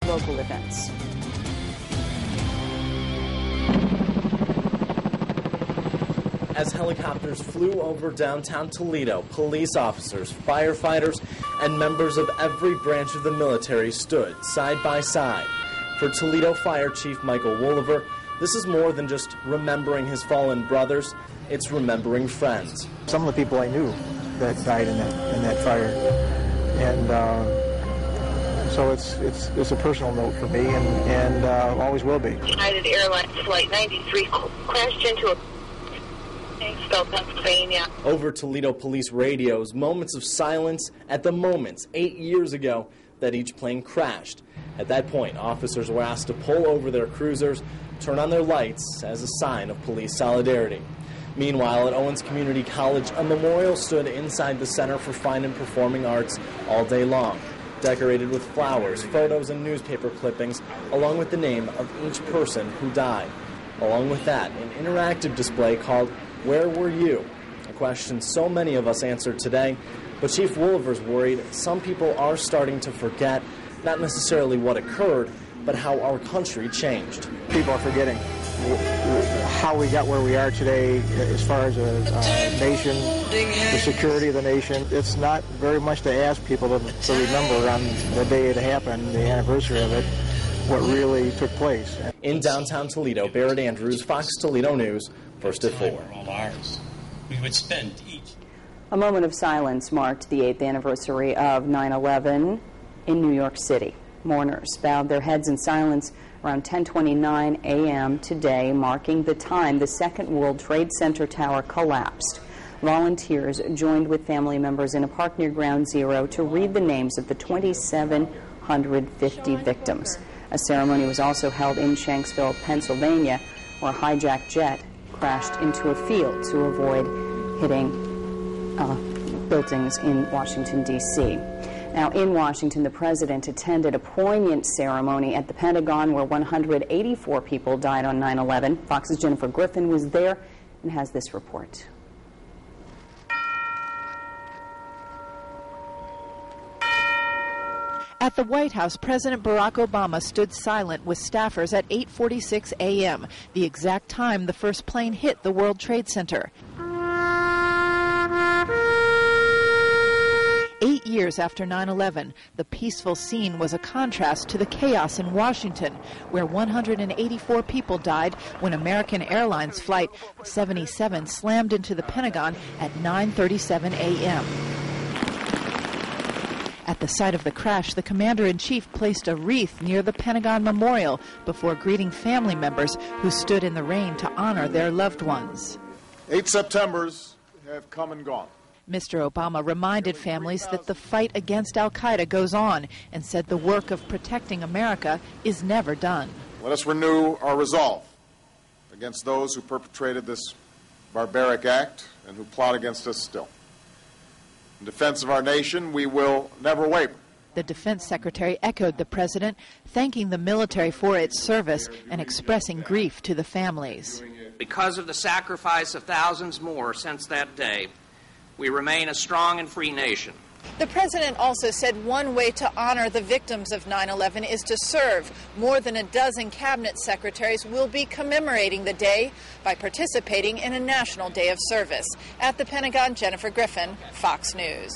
local events. As helicopters flew over downtown Toledo, police officers, firefighters, and members of every branch of the military stood side by side. For Toledo Fire Chief Michael Wolliver, this is more than just remembering his fallen brothers, it's remembering friends. Some of the people I knew that died in that fire, and so it's a personal note for me, and always will be. United Airlines Flight 93 crashed into a Pennsylvania. Over Toledo police radios, moments of silence at the moments 8 years ago that each plane crashed. At that point, officers were asked to pull over their cruisers, turn on their lights as a sign of police solidarity. Meanwhile, at Owens Community College, a memorial stood inside the Center for Fine and Performing Arts all day long, decorated with flowers, photos, and newspaper clippings, along with the name of each person who died. Along with that, an interactive display called "Where Were You?" A question so many of us answered today, but Chief Wolliver's worried some people are starting to forget not necessarily what occurred, but how our country changed. People are forgetting how we got where we are today as far as a nation, the security of the nation. It's not very much to ask people to remember on the day it happened, the anniversary of it, what really took place. In downtown Toledo, Barrett Andrews, Fox Toledo News, first at 4. We would spend each. A moment of silence marked the 8th anniversary of 9/11 in New York City. Mourners bowed their heads in silence around 10:29 a.m. today, marking the time the Second World Trade Center tower collapsed. Volunteers joined with family members in a park near Ground Zero to read the names of the 2,750 victims. A ceremony was also held in Shanksville, Pennsylvania, where a hijacked jet crashed into a field to avoid hitting buildings in Washington, D.C. Now, in Washington, the president attended a poignant ceremony at the Pentagon where 184 people died on 9/11. Fox's Jennifer Griffin was there and has this report. At the White House, President Barack Obama stood silent with staffers at 8:46 a.m., the exact time the first plane hit the World Trade Center. 8 years after 9/11, the peaceful scene was a contrast to the chaos in Washington, where 184 people died when American Airlines Flight 77 slammed into the Pentagon at 9:37 a.m. At the site of the crash, the commander-in-chief placed a wreath near the Pentagon Memorial before greeting family members who stood in the rain to honor their loved ones. 8 Septembers have come and gone. Mr. Obama reminded families that the fight against al-Qaeda goes on and said the work of protecting America is never done. Let us renew our resolve against those who perpetrated this barbaric act and who plot against us still. In defense of our nation, we will never waver. The defense secretary echoed the president, thanking the military for its service and expressing grief to the families. Because of the sacrifice of thousands more since that day, we remain a strong and free nation. The president also said one way to honor the victims of 9/11 is to serve. More than a dozen cabinet secretaries will be commemorating the day by participating in a National Day of Service. At the Pentagon, Jennifer Griffin, Fox News.